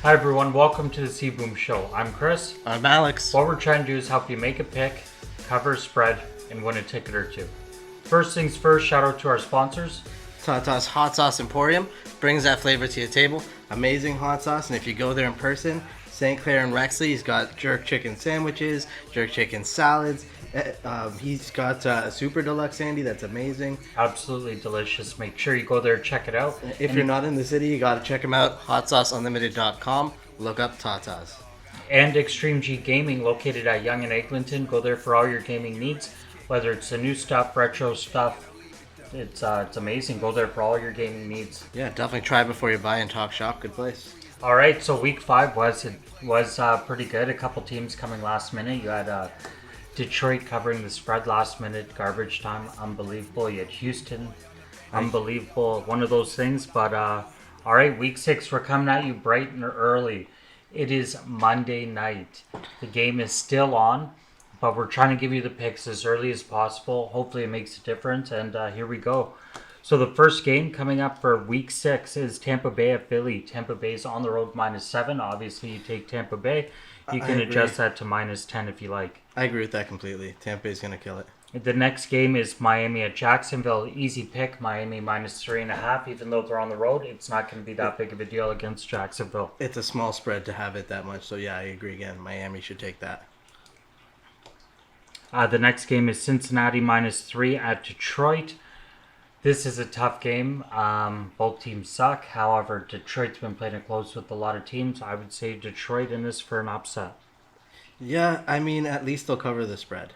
Hi everyone, welcome to the CBoom Show. I'm Chris. I'm Alex. What we're trying to do is help you make a pick, cover a spread, and win a ticket or two. First things first, shout out to our sponsors. Tata's Hot Sauce Emporium brings that flavor to your table. Amazing hot sauce, and if you go there in person, St. Clair and Rexley, he's got jerk chicken sandwiches, jerk chicken salads. He's got a super deluxe Sandy that's amazing. Absolutely delicious. Make sure you go there, check it out. If you're not in the city, you gotta check him out. HotSauceUnlimited.com. Look up Tata's. And Extreme G Gaming, located at Yonge and Eglinton. Go there for all your gaming needs, whether it's the new stuff, retro stuff. It's amazing. Go there for all your gaming needs. Yeah, definitely try before you buy and talk shop. Good place. All right, so week 5 was pretty good. A couple teams coming last minute. You had Detroit covering the spread last minute, garbage time, unbelievable. You had Houston, unbelievable. One of those things. But all right, week 6, we're coming at you bright and early. It is Monday night. The game is still on, but we're trying to give you the picks as early as possible. Hopefully it makes a difference, and here we go. So the first game coming up for week 6 is Tampa Bay at Philly. Tampa Bay's on the road -7. Obviously, you take Tampa Bay. You can adjust that to -10 if you like. I agree with that completely. Tampa Bay's going to kill it. The next game is Miami at Jacksonville. Easy pick. Miami -3.5. Even though they're on the road, it's not going to be that big of a deal against Jacksonville. It's a small spread to have it that much. So, yeah, I agree again. Miami should take that. The next game is Cincinnati -3 at Detroit. This is a tough game. Both teams suck. However, Detroit's been playing it close with a lot of teams. I would say Detroit in this for an upset. Yeah, I mean, at least they'll cover the spread.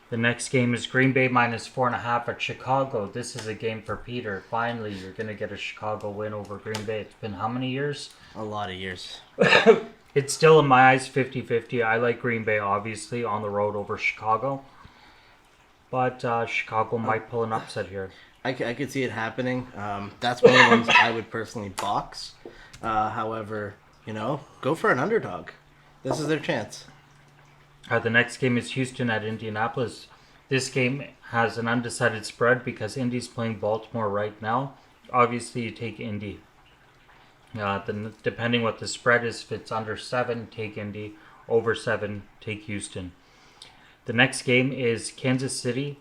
The next game is Green Bay -4.5 at Chicago. This is a game for Peter. Finally, you're going to get a Chicago win over Green Bay. It's been how many years? A lot of years. It's still, in my eyes, 50-50. I like Green Bay, obviously, on the road over Chicago. But Chicago might pull an upset here. I could see it happening. That's one of the ones I would personally box. However, go for an underdog. This is their chance. The next game is Houston at Indianapolis. This game has an undecided spread because Indy's playing Baltimore right now. Obviously, you take Indy. Depending what the spread is, if it's under 7, take Indy. Over 7, take Houston. The next game is Kansas City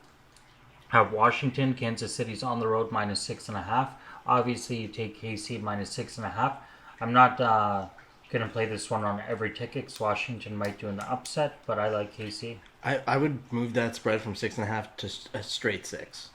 at Washington. Kansas City's on the road -6.5. Obviously, you take KC -6.5. I'm not going to play this one on every ticket because Washington might do an upset, but I like KC. I would move that spread from 6.5 to a straight 6.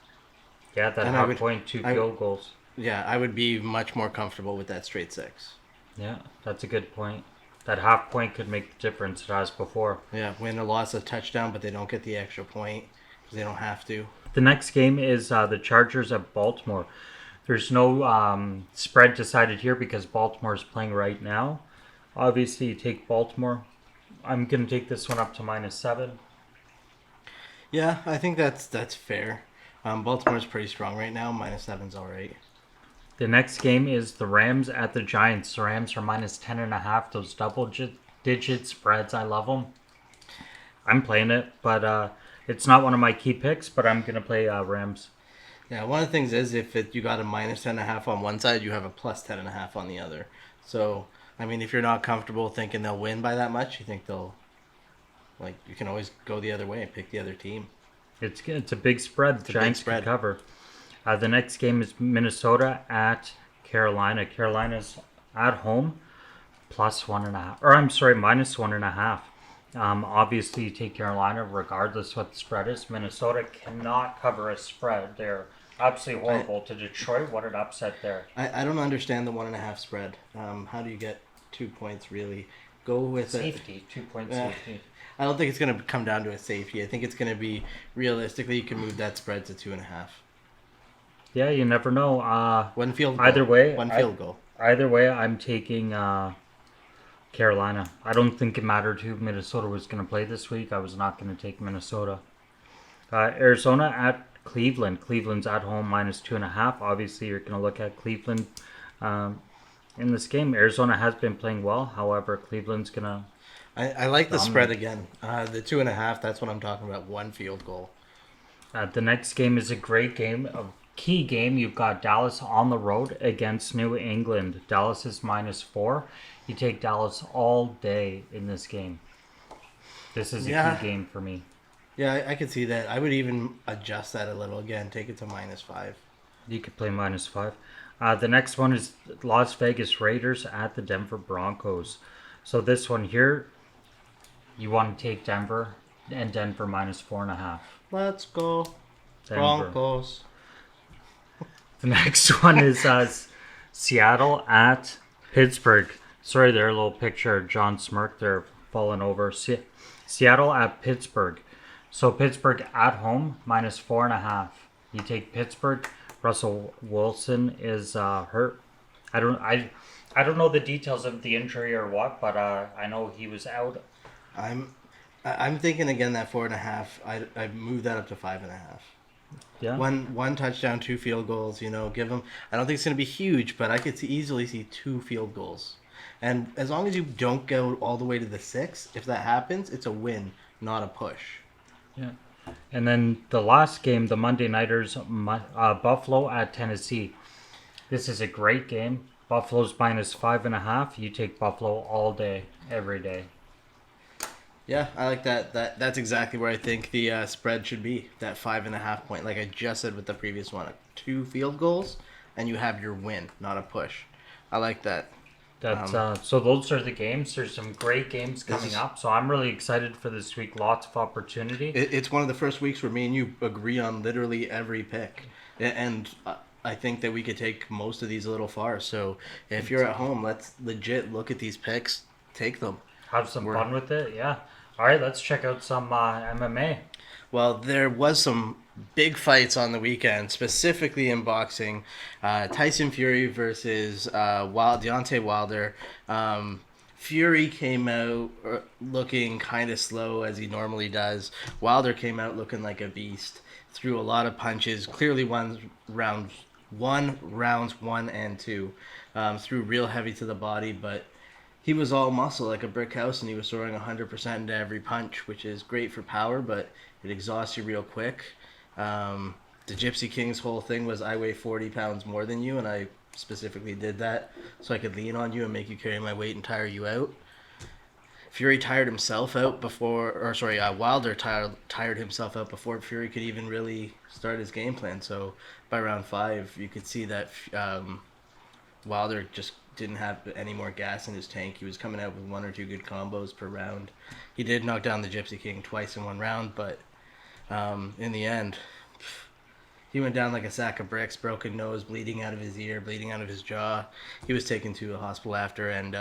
Yeah, that half point, 2 field goals. Yeah, I would be much more comfortable with that straight 6. Yeah, that's a good point. That half point could make the difference it has before. Yeah, win or loss a touchdown, but they don't get the extra point because they don't have to. The next game is the Chargers at Baltimore. There's no spread decided here because Baltimore is playing right now. Obviously, you take Baltimore. I'm going to take this one up to -7. Yeah, I think that's fair. Baltimore's pretty strong right now. -7's all right. The next game is the Rams at the Giants. The Rams are -10.5. Those double-digit spreads, I love them. I'm playing it, but it's not one of my key picks, but I'm going to play Rams. Yeah, one of the things is if you got a -10.5 on one side, you have a +10.5 on the other. So, I mean, if you're not comfortable thinking they'll win by that much, you think they'll, you can always go the other way and pick the other team. It's a big spread. The Giants can cover. The next game is Minnesota at Carolina. Carolina's at home +1.5. Or I'm sorry, -1.5. Obviously, you take Carolina regardless what the spread is. Minnesota cannot cover a spread. They're absolutely horrible to Detroit. What an upset there. I don't understand the 1.5 spread. How do you get 2 points really? Go with safety, 2-point safety. I don't think it's going to come down to a safety. I think it's going to be realistically you can move that spread to 2.5. Yeah, you never know. One field goal. Either way, one field goal. Either way, I'm taking Carolina. I don't think it mattered who Minnesota was going to play this week. I was not going to take Minnesota. Arizona at Cleveland. Cleveland's at home -2.5. Obviously, you're going to look at Cleveland in this game. Arizona has been playing well. However, Cleveland's going to... I like the spread again. The 2.5, that's what I'm talking about. One field goal. The next game is a great game of key game, you've got Dallas on the road against New England. Dallas is -4. You take Dallas all day in this game. This is a key Yeah, game for me. yeah, I could see that. I would even adjust that a little again, take it to -5. You could play -5. The next one is Las Vegas Raiders at the Denver Broncos. So this one here, you want to take Denver and Denver -4.5. Let's go Denver. Broncos. The next one is Seattle at Pittsburgh. Sorry, there, a little picture of John Smirk there falling over. Seattle at Pittsburgh. So Pittsburgh at home -4.5. You take Pittsburgh. Russell Wilson is hurt. I don't know the details of the injury or what, but I know he was out. I'm thinking again that 4.5. I moved that up to 5.5. Yeah. One touchdown, 2 field goals. Give them. I don't think it's going to be huge, but I could easily see 2 field goals. And as long as you don't go all the way to the 6, if that happens, it's a win, not a push. Yeah. And then the last game, the Monday Nighters, Buffalo at Tennessee. This is a great game. Buffalo's -5.5. You take Buffalo all day, every day. Yeah, I like that. That's exactly where I think the spread should be. That 5.5 point, like I just said with the previous one, 2 field goals, and you have your win, not a push. I like that. That's so those are the games. There's some great games coming up. So I'm really excited for this week. Lots of opportunity. It's one of the first weeks where me and you agree on literally every pick, and I think that we could take most of these a little far. So if you're at home, let's legit look at these picks, take them, have some fun with it. Yeah. All right, let's check out some MMA. Well, there was some big fights on the weekend, specifically in boxing. Tyson Fury versus Deontay Wilder. Fury came out looking kind of slow, as he normally does. Wilder came out looking like a beast. Threw a lot of punches. Clearly won rounds 1 and 2. Threw real heavy to the body, but he was all muscle like a brick house, and he was throwing 100% into every punch, which is great for power, but it exhausts you real quick. The Gypsy King's whole thing was, I weigh 40 pounds more than you, and I specifically did that so I could lean on you and make you carry my weight and tire you out. Fury tired himself out Wilder tired himself out before Fury could even really start his game plan. So by round 5, you could see that Wilder just didn't have any more gas in his tank. He was coming out with 1 or 2 good combos per round. He did knock down the Gypsy King twice in 1 round, but in the end, he went down like a sack of bricks, broken nose, bleeding out of his ear, bleeding out of his jaw. He was taken to a hospital after, and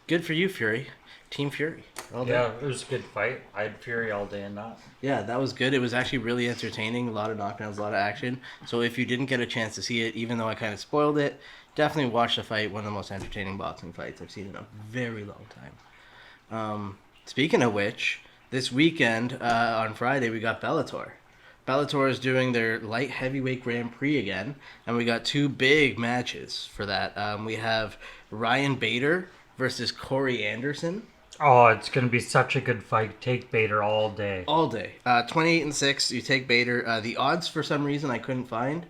good for you, Fury. Team Fury. All day. Yeah, it was a good fight. I had Fury all day in that. Yeah, that was good. It was actually really entertaining. A lot of knockdowns, a lot of action. So if you didn't get a chance to see it, even though I kind of spoiled it, definitely watch the fight. One of the most entertaining boxing fights I've seen in a very long time. Speaking of which, this weekend, on Friday, we got Bellator. Bellator is doing their light heavyweight Grand Prix again, and we got 2 big matches for that. We have Ryan Bader versus Corey Anderson. Oh, it's going to be such a good fight. Take Bader all day. All day. 28-6, you take Bader. The odds, for some reason, I couldn't find.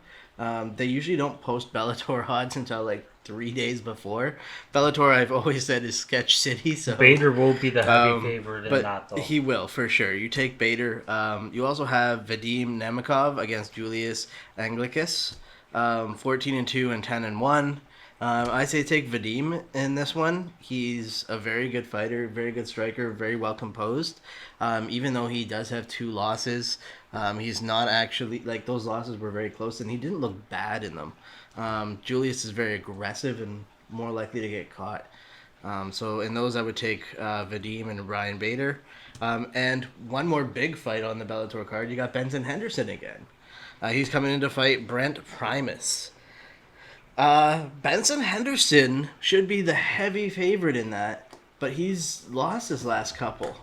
They usually don't post Bellator odds until like 3 days before. Bellator, I've always said, is sketch city. So Bader will be the heavy favorite in that, though. He will, for sure. You take Bader. You also have Vadim Nemikov against Julius Anglicus. 14-2 and 10-1. I say take Vadim in this one. He's a very good fighter, very good striker, very well composed. Even though he does have 2 losses, he's not actually, like, those losses were very close, and he didn't look bad in them. Julius is very aggressive and more likely to get caught. So in those, I would take Vadim and Ryan Bader. And one more big fight on the Bellator card, you got Benson Henderson again. He's coming in to fight Brent Primus. Benson Henderson should be the heavy favorite in that, but he's lost his last couple.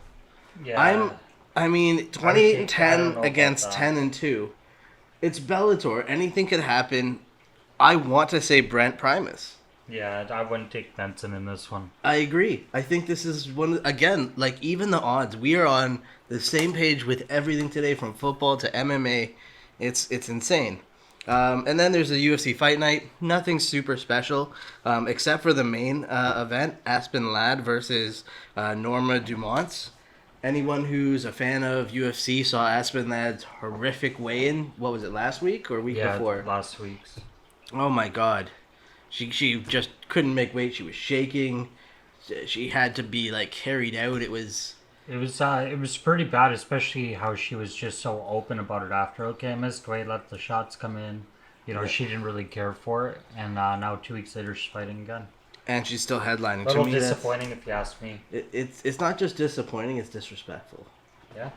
Yeah. 28-10 against 10-2. It's Bellator. Anything could happen. I want to say Brent Primus. Yeah, I wouldn't take Benson in this one. I agree. I think this is one, again, like, even the odds. We are on the same page with everything today, from football to MMA. It's insane. And then there's a UFC Fight Night. Nothing super special, except for the main event, Aspen Ladd versus Norma Dumont. Anyone who's a fan of UFC saw Aspen Ladd's horrific weigh-in. What was it, last week or week before? Last week's. Oh my god. She just couldn't make weight. She was shaking. She had to be like carried out. It was pretty bad, especially how she was just so open about it after. Okay, I missed weight, let the shots come in. She didn't really care for it, and now 2 weeks later she's fighting again. And she's still headlining. A little disappointing, if you ask me. It's not just disappointing; it's disrespectful. Yeah.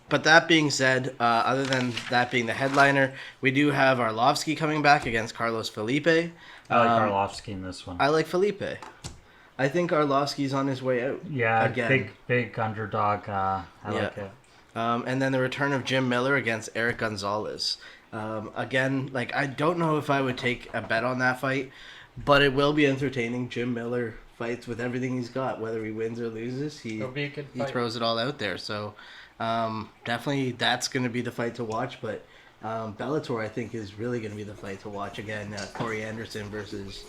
But that being said, other than that being the headliner, we do have Arlovsky coming back against Carlos Felipe. I like Arlovsky in this one. I like Felipe. I think Arlovsky's on his way out. Yeah, again. big underdog. I like it. And then the return of Jim Miller against Eric Gonzalez. Again, like I don't know if I would take a bet on that fight, but it will be entertaining. Jim Miller fights with everything he's got, whether he wins or loses. It'll be a good fight. He throws it all out there. So definitely that's going to be the fight to watch. But Bellator, I think, is really going to be the fight to watch again. Corey Anderson versus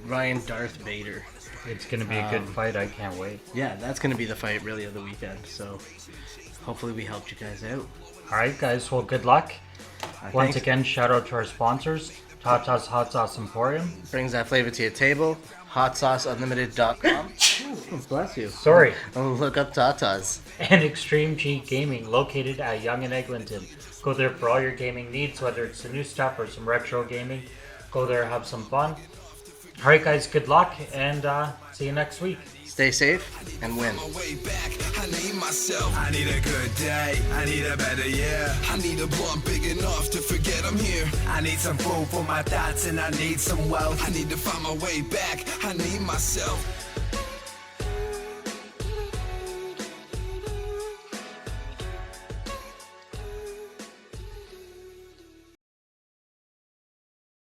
Ryan Darth Vader. It's going to be a good fight. I can't wait. Yeah, that's going to be the fight really of the weekend. So hopefully we helped you guys out. All right, guys. Well, good luck. Once again, shout out to our sponsors, Tata's Hot Sauce Emporium. Brings that flavor to your table. HotSauceUnlimited.com. Bless you. Sorry. Look up Tata's. And Extreme G Gaming, located at Yonge and Eglinton. Go there for all your gaming needs, whether it's the new stuff or some retro gaming. Go there, have some fun. All right, guys. Good luck, and see you next week. Stay safe and win. I need myself. I need a good day. I need a better year. I need a blunt big enough to forget I'm here. I need some food for my thoughts and I need some wealth. I need to find my way back. I need myself.